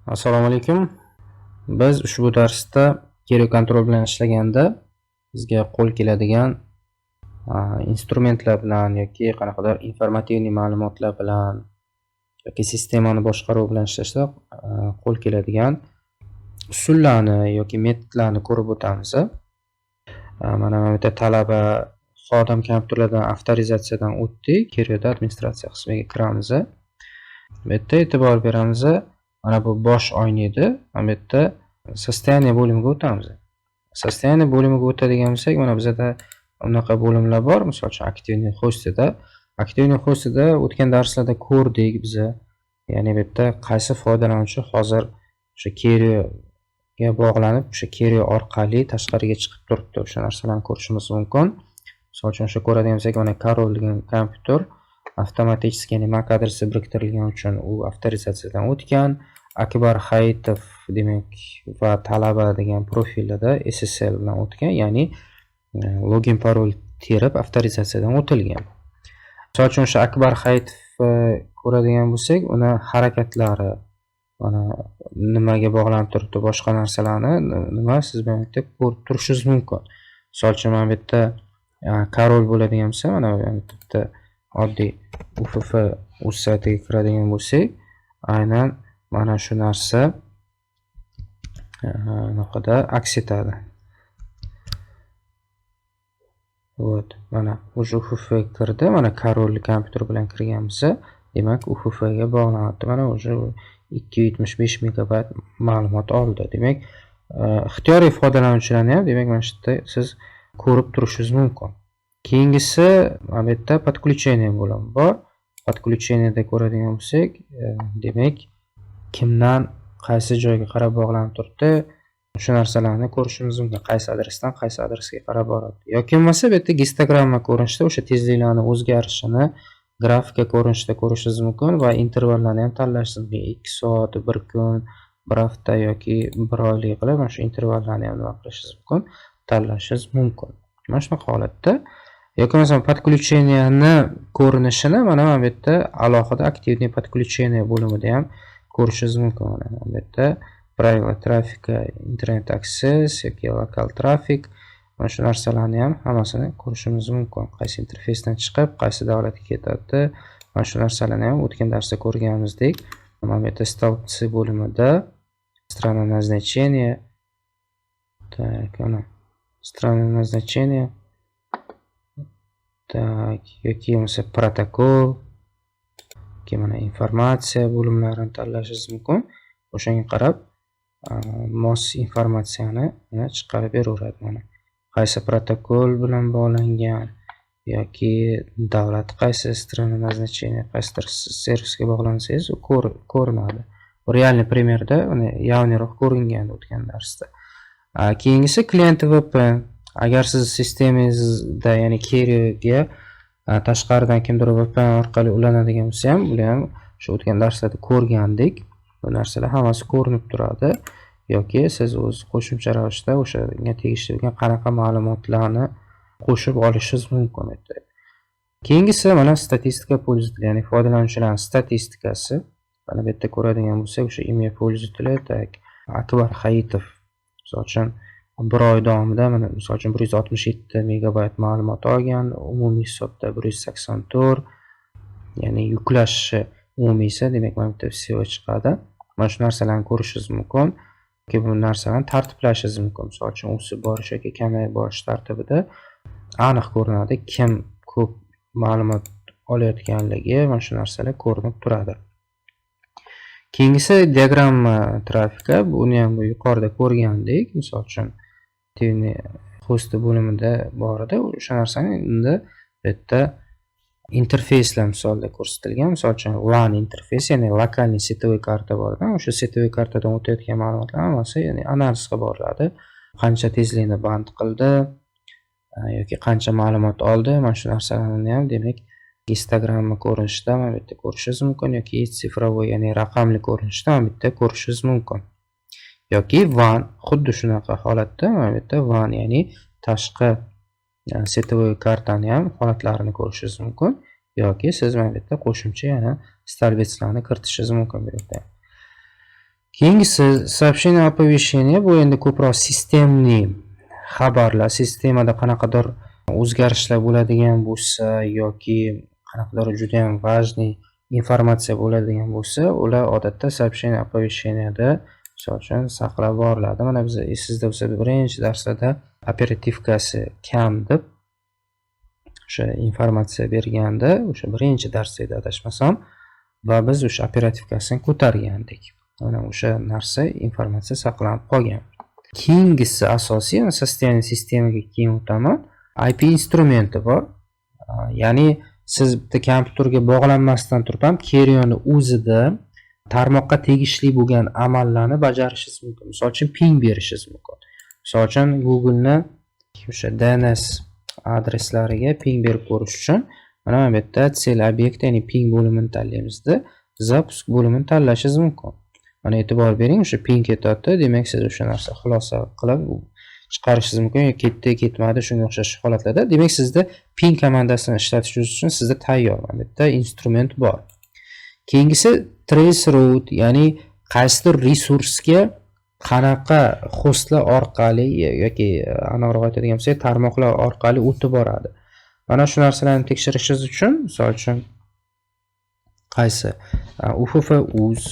Assalomu alaykum. Biz ushbu darsda stereo kontrol bilan ishlaganda bizga qo'l keladigan instrumentlar bilan yoki qanaqadir informativniy ma'lumotlar bilan yoki sistemani boshqaruv bilan ishlashda qo'l keladigan usullarni yoki metodlarni ko'rib o'tamiz. Mana bu yerda talaba xodim kompyuterlardan avtorizatsiyadan o'tdik. Stereoda administratsiya qismiga kiramiz. Bu yerda e'tibor beramiz. Mana bu bosh oyna edi. Mana bu yerda sostoyaniya bo'limiga o'tamiz. Sostoyaniya bo'limiga o'tadigan bo'lsak, mana bizda unaqa bo'limlar bor. Misol uchun aktivniy hostida. Aktivniy hostida o'tgan darslarda ko'rdik biz. Ya'ni bu yerda qaysi foydalanuvchi hozir o'sha kereoga bog'lanib, o'sha kereo orqali tashqariga chiqib turibdi. O'sha narsalarni ko'rishimiz mumkin. Misol uchun o'sha ko'radigan bo'lsak, mana Karol degan kompyuter avtomatik, ya'ni MAC adresi biriktirilgani uchun u avtorizatsiyadan o'tgan. Akbar Hayitov demak va talaba degan profilda SSL bilan o'tgan, ya'ni login parol terib avtorizatsiyadan o'tilgan. Misol uchun o'sha Akbar Hayitov ko'radigan bo'lsak, uni harakatlari mana nimaga bog'lanib turibdi, boshqa narsalarni nima siz bu yerda ko'rib turishingiz mumkin. Misol uchun mana bu yerda Karol bo'ladigan bo'lsa, mana bu yerda oddiy UFF o'z saytiga kiradigan bo'lsak, aynan mana shu narsa bunaqada aks etadi. Вот, mana o'sha UFF kirdi, mana Karol kompyuter bilan kirganmiz. Demak, UFF ga bog'lanadi. Mana o'sha 275 megabayt ma'lumot oldi. Demak, ixtiyoriy foydalanuvchilarni ham demak mana shu yerda siz ko'rib turishingiz mumkin. Keyingisi mana bu yerda подключение bo'limi bor. Подключениеda ko'radigan bo'lsak, demak, kimdan qaysi joyga qarab bog'lanib turibdi, shu narsalarni ko'rishimiz mumkin. Qaysi adresdan qaysi adresga qarab boradi. Yoki bo'lmasa bu yerda histogramma ko'rinishida o'sha tezliklarning o'zgarishini grafika ko'rinishida ko'rishingiz mumkin va intervallarni ham tanlashingiz mumkin. 2 soat, 1 kun, 1 hafta yoki 1 oylik qilib mana shu intervallarni ham nima qilishingiz mumkin, tanlashingiz mumkin. Mana shunaqa holatda yoki masalan подключениеni ko'rinishini mana bu yerda alohida aktivniy подключение bo'limida ham ko'rishingiz mumkin. Mana bu yerda правила trafika, internet access yoki lokal trafik, mana shu narsalarni ham hammasini ko'rishimiz mumkin. Qaysi interfeysdan chiqib, qaysi davlatga ketadi, mana shu narsalarni ham o'tgan darsda ko'rganimizdek, mana bu yerda stolpцы bo'limida strana назначения, так, mana strana назначения, так, yoki bo'lmasa protokol, yoki mana informatsiya bo'limlarini tanlashingiz mumkin. O'shanga qarab mos informatsiyani chiqarib beraveradi. Mana qaysi protokol bilan bog'langan yoki davlat qaysi strana назначения, qaysidir servisga bog'lansangiz u ko'rinadi. Realniy primerda uni yavniyroq ko'ringan o'tgan darsda. Keyingisi klient VPN. Agar siz sistemangizda, ya'ni kereoga tashqaridan kimdir VPN orqali ulanadigan bo'lsa ham, bular ham shu o'tgan darslarda ko'rgandik. Bu narsalar hammasi ko'rinib turadi. Yoki siz o'z qo'shimcha ravishda o'shanga tegishli bo'lgan qanaqa ma'lumotlarni qo'shib olishingiz mumkin edi. Keyingisi mana statistika pользователя, ya'ni foydalanuvchilarning statistikasi. Mana bu yerda ko'radigan bo'lsak, o'sha imya пользователя, tak Akbar Hayitov misol uchun 1 oy davomida mana misol uchun 167 megabayt ma'lumot olgan, umumiy hisobda 184, ya'ni yuklashi umumiysa, demak mana bu yerda всего chiqadi. Mana shu narsalarni ko'rishingiz mumkin. Yoki bu narsalarni tartiblashingiz mumkin. Misol uchun o'sib borish yoki kamayib borish tartibida aniq ko'rinadi, kim ko'p ma'lumot olayotganligi, mana shu narsalar ko'rinib turadi. Keyingisi diagramma trafika. Buni ham yuqorida ko'rgandik. Misol uchun aktivniy host bo'limida bor edi. O'sha narsani endi bu yerda interfeyslar misolda ko'rsatilgan. Misol uchun LAN interfeys, ya'ni lokalniy setoviy karta bor edi. O'sha setoviy kartadan o'tayotgan ma'lumotlar hammasi ya'ni analiz qilib boriladi. Qancha tezlikni band qildi yoki qancha ma'lumot oldi, mana shu narsalarni ham demak histogramma ko'rinishida mana bu yerda ko'rishingiz mumkin yoki sifrovoy, ya'ni raqamli ko'rinishda mana bu yerda ko'rishingiz mumkin. Yoki WAN, xuddi shunaqa holatda mana bu yerda WAN, ya'ni tashqi setovoy kartani ham holatlarini ko'rishingiz mumkin. Yoki siz mana bu yerda qo'shimcha yana stolbetslarni kiritishingiz mumkin bu yerda. Keyingisi сообщение оповещения. Bu endi ko'proq sistemli xabarlar, sistemada qanaqadir o'zgarishlar bo'ladigan bo'lsa yoki qanaqadir juda ham важный informatsiya bo'ladigan bo'lsa, ular odatda сообщение оповещениеda misol uchun saqlab boriladi. Mana biz esingizda bo'lsa, birinchi darsda operativkasi kam deb o'sha informatsiya berganda, o'sha birinchi dars edi adashmasam, va biz o'sha operativkasini ko'targandik. Mana o'sha narsa informatsiya saqlanib qolgan. Keyingisi asosiy soстояние sistemaga keyin o'taman. IP instrumenti bor. Ya'ni siz bitta kompyuterga bog'lanmasdan turib ham Keriyonni o'zida tarmoqqa tegishli bo'lgan amallarni bajarishingiz mumkin. Misol uchun ping berishingiz mumkin. Misol uchun Google'ni o'sha DNS adreslariga ping berib ko'rish uchun mana bu yerda cell obyekt, ya'ni ping bo'limini tanlaymizda, zapusk bo'limini tanlashingiz mumkin. Mana e'tibor bering, o'sha ping ketyapti. Demak, siz o'sha narsa xulosa qilib chiqarishingiz mumkin. Ketdi, ketmadi, shunga o'xshash holatlarda. Demak, sizda ping komandasini ishlatishingiz uchun sizda tayyor mana bu yerda instrument bor. Keyingisi trace route, ya'ni qaysidir resursga qanaqa hostlar orqali yoki aniqroq aytadigan bo'lsak, tarmoqlar orqali o'tib boradi. Mana shu narsalarni tekshirishingiz uchun, misol uchun qaysi uff.uz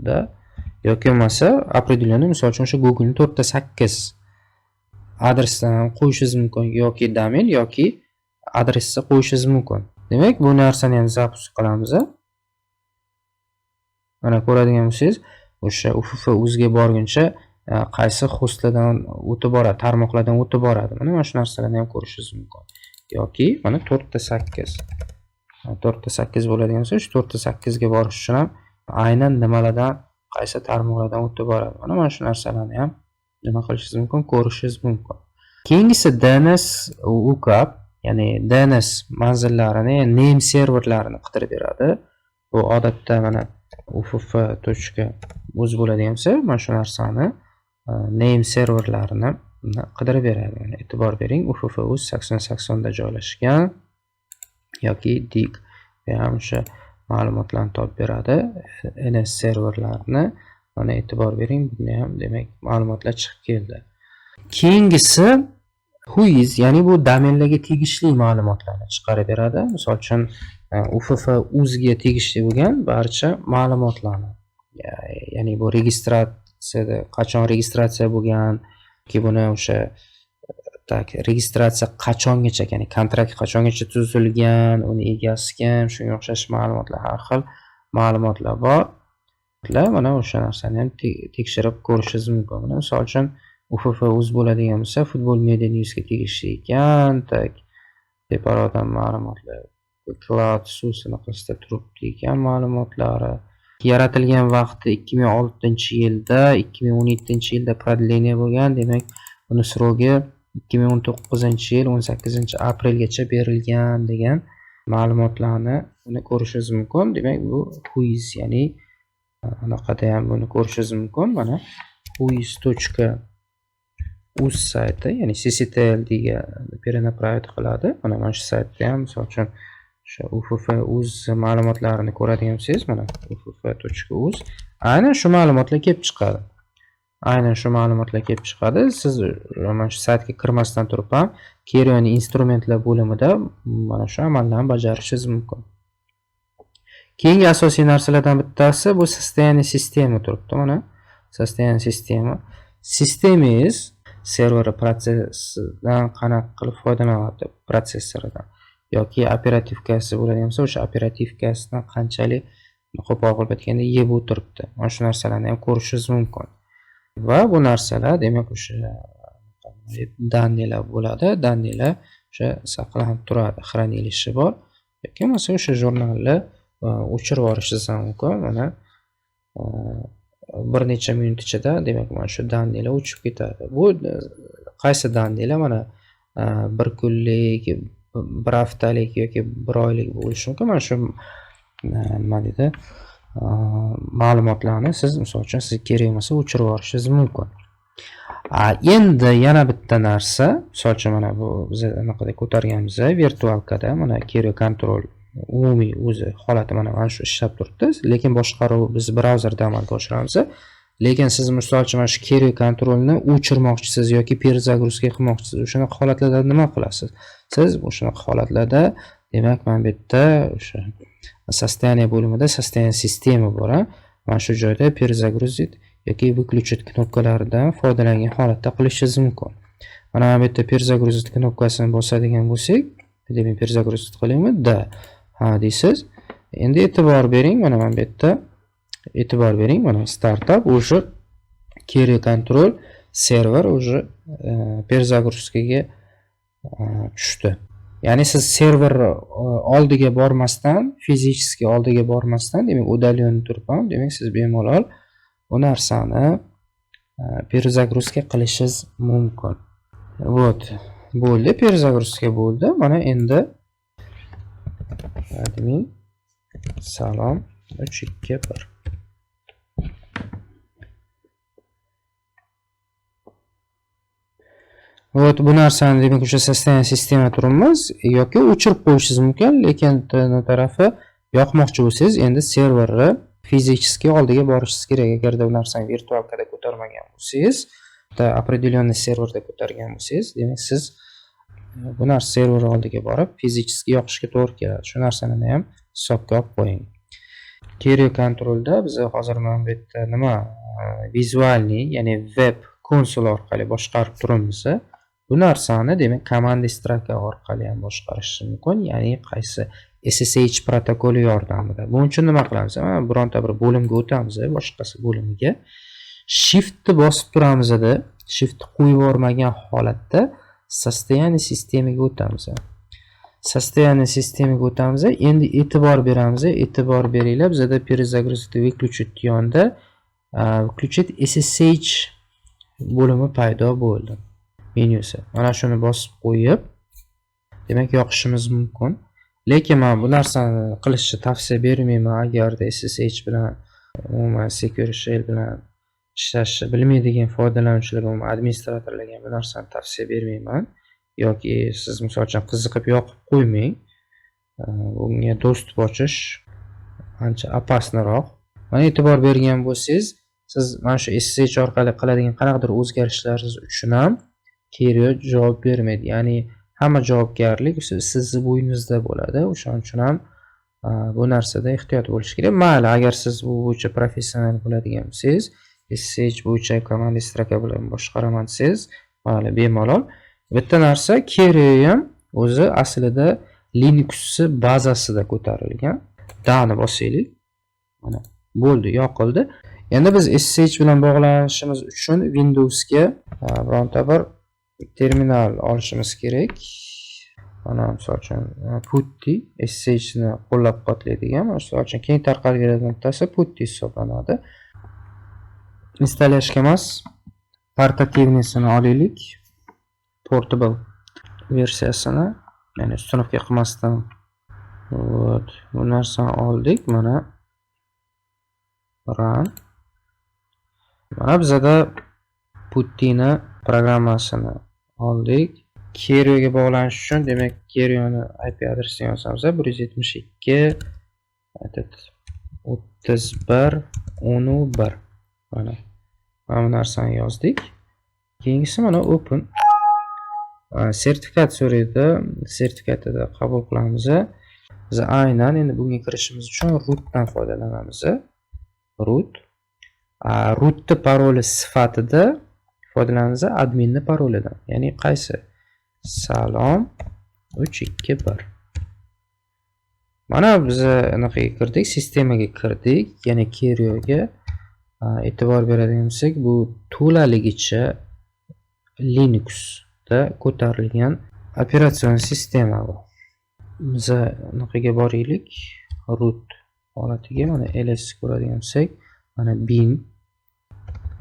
da yoki bo'lmasa определенный, misol uchun o'sha Google'ning 4.8 adresdan qo'yishingiz mumkin yoki domen yoki adresni qo'yishingiz mumkin. Demak, bu narsani ham zapusk qilamiz. Mana ko'radigan bo'lsangiz, o'sha uff.uzga borguncha qaysi hostlardan o'tib boradi, tarmoqlardan o'tib boradi. Mana shu narsalarni ham ko'rishingiz mumkin. Yoki mana 4.8 bo'ladigan bo'lsa, shu 4.8 ga borish uchun ham aynan nimalardan, qaysi tarmoqlardan o'tib boradi. Mana shu narsalarni ham nima qilishingiz mumkin, ko'rishingiz mumkin. Keyingisi DNS lookup, ya'ni DNS manzillarini, name serverlarini qidirib beradi. Bu odatda mana uff.uz bo'ladigan bo'lsa, mana shu narsani name serverlarini qidirib beradi. Mana e'tibor bering, uff.uz 8080 da joylashgan yoki dig ham o'sha ma'lumotlarni topib beradi. NS serverlarini mana e'tibor bering, bunda ham demak ma'lumotlar chiqib keldi. Keyingisi whois, ya'ni bu domenlarga tegishli ma'lumotlarni chiqarib beradi. Misol uchun uff.uzga tegishli bo'lgan barcha ma'lumotlarni, ya'ni bu registratsiyada qachon registratsiya bo'lgan, ki buni o'sha registratsiya qachongacha, ya'ni kontrakt qachongacha tuzilgan, uni egasi kim, shunga o'xshash ma'lumotlar, har xil ma'lumotlar bor. Mana o'sha narsani ham tekshirib ko'rishingiz mumkin. Misol uchun uff.uz bo'ladigan bo'lsa, Football Media Newsga tegishli ekan, separat ma'lumotlar, cloud susini qilsa turibdi ekan ma'lumotlari. Yaratilgan vaqti 2006-yilda, 2017-yilda proдление bo'lgan. Demak, uni srogi 2019-yil 18-aprelgacha berilgan degan ma'lumotlarni uni ko'rishingiz mumkin. Demak, bu whois, ya'ni anaqada ham buni ko'rishingiz mumkin. Mana whois.uz sayti, ya'ni cctld ga перенаправить qiladi. Mana shu saytda ham misol uchun o'sha uff.uz ma'lumotlarini ko'radigan bo'lsangiz, mana uff.uz aynan shu ma'lumotlar kelib chiqadi. Siz mana shu saytga kirmasdan turib ham Keriyonni instrumentlar bo'limida mana shu amallarni bajarishingiz mumkin. Keyingi asosiy narsalardan bittasi bu soстояние sistema turibdi. Mana soстояние sistema. Sistemingiz server protsessidan qanaqa qilib foydalanadi, protsessoridan yoki operativkasi bo'ladigan bo'lsa, o'sha operativkasidan qanchalik qo'pol qilib aytganda yeb o'tiribdi. Mana shu narsalarni ham ko'rishingiz mumkin. Va bu narsalar demak o'sha dannelar bo'ladi. Dannelar o'sha saqlanib turadi, xranilishi bor. Yoki bo'lmasa o'sha jurnalni o'chirib yuborishingiz mumkin. Mana bir necha minut ichida demak mana shu dannelar o'chib ketadi. Bu qaysi dannelar? Mana bir kunlik, bir haftalik yoki bir oylik bo'lishi mumkin. Mana shu nima deydi, ma'lumotlarni siz misol uchun siz kerak bo'lmasa o'chirib yuborishingiz mumkin. Endi yana bitta narsa, misol uchun mana bu biz anaqada ko'targanmiz, virtualkada mana Kerio Control umumiy o'zi holati mana shu ishlab turibdi, lekin boshqaruv biz brauzerda amalga oshiramiz. Lekin siz misol uchun mana shu query kontrolni o'chirmoqchisiz yoki perzagruzka qilmoqchisiz. O'shunaqa holatlarda nima qilasiz? Siz o'shunaqa holatlarda, demak, mana bu yerda o'sha sostoяние bo'limida sostoяние sistema bor. Mana shu joyda perzagruzit yoki выключить knopkalaridan foydalangan holatda qilishingiz mumkin. Mana bu yerda perzagruzit knopkasini bosadigan bo'lsak, demak perzagruzit qilaymi? Da. Ha deysiz. Endi e'tibor bering, mana bu yerda e'tibor bering, mana startup o'sha query control server o'sha perzagruzkaga tushdi. Ya'ni siz server oldiga bormasdan, fizически oldiga bormasdan, demak удалённый turib ham, demak siz bemalol bu narsani perzagruzka qilishingiz mumkin. Вот, bo'ldi, perzagruzka bo'ldi. Mana endi admin salom 321. Вот, bu narsani demak o'sha sostoяние sistema turimiz yoki o'chirib qo'yishingiz mumkin, lekin tarafi yoqmoqchi bo'lsangiz, endi serverni fizически oldiga borishingiz kerak. Agarda bu narsani virtualkada ko'tarmagan bo'lsangiz, определенный serverda ko'targan bo'lsangiz, demak siz bu narsa server oldiga borib fizически yoqishga to'g'ri keladi. Shu narsani ham hisobga olib qo'ying. Query controlda biz hozir mana bu yerda nima vizualniy, ya'ni web konsol orqali boshqarib turibmiz. Bu narsani demak command straka orqali ham boshqarish mumkin, ya'ni qaysi SSH protokoli yordamida. Buning uchun nima qilamiz? Bironta bir bo'limga o'tamiz, boshqasi bo'limiga. Shiftni bosib turamiz-da, shiftni qo'yib yubormagan holatda sostoяние sistemaga o'tamiz. Sostoяние sistemaga o'tamiz. Endi e'tibor beramiz. E'tibor beringlar, bizda перезагрузка выключить yonda выключить SSH bo'limi paydo bo'ldi. Menyusi. Mana shuni bosib qo'yib, demak yoqishimiz mumkin. Lekin men bu narsani qilishni tavsiya bermayman agarda SSH bilan umuman secure shell bilan ishlashni bilmaydigan foydalanuvchilar, umuman administratorlarga bu narsani tavsiya bermayman. Yoki siz misol uchun qiziqib yoqib qo'ymang. Bunga dostуп ochish ancha opasniroq. Mana e'tibor bergan bo'lsangiz, siz mana shu SSH orqali qiladigan qanaqadir o'zgarishlaringiz uchun ham query javob bermaydi. Ya'ni hamma javobgarlik sizni bo'yningizda bo'ladi. O'shaning uchun ham bu narsada ehtiyot bo'lish kerak. Mayli, agar siz bu bo'yicha professional bo'ladigan bo'lsangiz, SSH bo'yicha command straka bilan boshqaraman desangiz, mayli, bemalol. Bitta narsa, query ham o'zi aslida Linux bazasida ko'tarilgan. Dani bosaylik. Mana bo'ldi, yoqildi. Endi biz SSH bilan bog'lanishimiz uchun Windowsga bironta bir terminal olishimiz kerak. Mana misol uchun putty SSH ni qo'llab-quvvatlaydigan, misol uchun keng tarqalgan nuqtasi putty hisoblanadi. Installashga emas, portativnisini olaylik. Portable versiyasini, ya'ni ustunovka qilmasdan. Вот, bu narsani oldik. Mana run. Mana bizda puttyni programmasini oldik. Query ga bog'lanish uchun, demak, query ni IP adresini yozamiz. 172 31 11. Mana bu narsani yozdik. Keyingisi mana open. Sertifikat so'raydi. Sertifikatida qabul qilamiz. Biz aynan endi bunga kirishimiz uchun rootdan foydalanamiz. Root. Rootni paroli sifatida foydalanamiz adminni parolidan. Ya'ni qaysi? Salom 321. Mana biz anaqa kirdik, sistemaga kirdik. Ya'ni queryga e'tibor beradigan bo'lsak, bu to'laligicha Linux ko'tarilgan operatsion sistema bu. Biz anaqaga boraylik. Root holatiga mana ls ko'radigan bo'lsak, mana bin.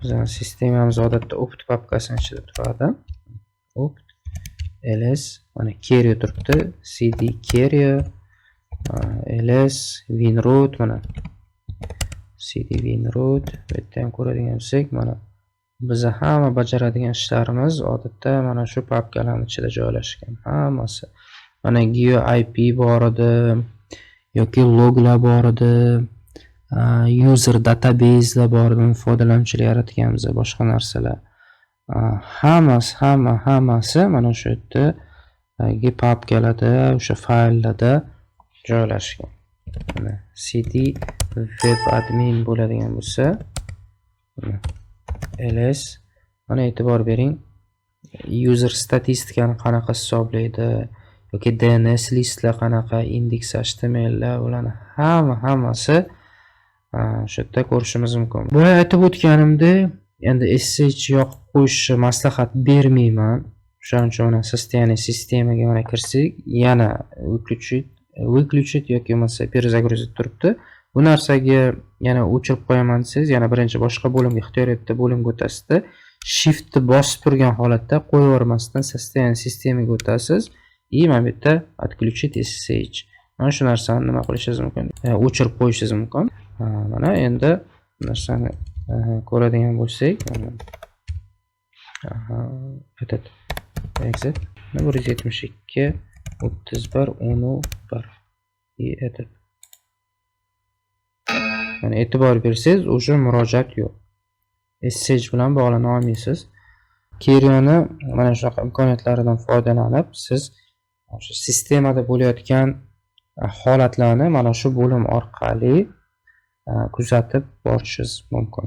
Bizning sistemamiz odatda opt papkasining ichida turadi. Opt ls mana query turibdi. cd query ls winroot mana cd winroot. Bu yerda ham ko'radigan bo'lsak, mana biz hamma bajaradigan ishlarimiz odatda mana shu papkalarning ichida joylashgan. Hammasi. Mana GeoIP bor edi, yoki loglar bor edi, user database'lar bor, foydalanuvchilar yaratganmiz, boshqa narsalar. Hammasi mana shu yerda papkalarda, o'sha fayllarda joylashgan. Mana cd web admin bo'ladigan bo'lsa, ls mana e'tibor bering, user statistikani qanaqa hisoblaydi yoki DNS listlar qanaqa, index html lar, ularni hammasi shu yerda ko'rishimiz mumkin. Boya aytib o'tganimdek, endi sh yoqib qo'yishni maslahat bermayman. Shuning uchun mana soстояние sistemaga mana kirsak, yana выключить yoki bo'lmasa перезагрузить turibdi. Bu narsaga yana o'chirib qo'yaman desangiz, yana birinchi boshqa bo'limga, ixtiyoriyatda bo'limga o'tasizda, shift bosib turgan holatda qo'yavermasdan soстояние sistemaga o'tasiz. Mana bu yerda отключить sh. Mana shu narsani nima qilishingiz mumkin? O'chirib qo'yishingiz mumkin. Mana endi narsani ko'radigan bo'lsak, exit 172 31 11 mana e'tibor bersangiz, o'sha murojaat yo'q. SSH bilan bog'lana olmaysiz. Kerioni mana shunaqa imkoniyatlaridan foydalanib, siz o'sha sistemada bo'layotgan holatlarni mana shu bo'lim orqali kuzatib borishingiz mumkin.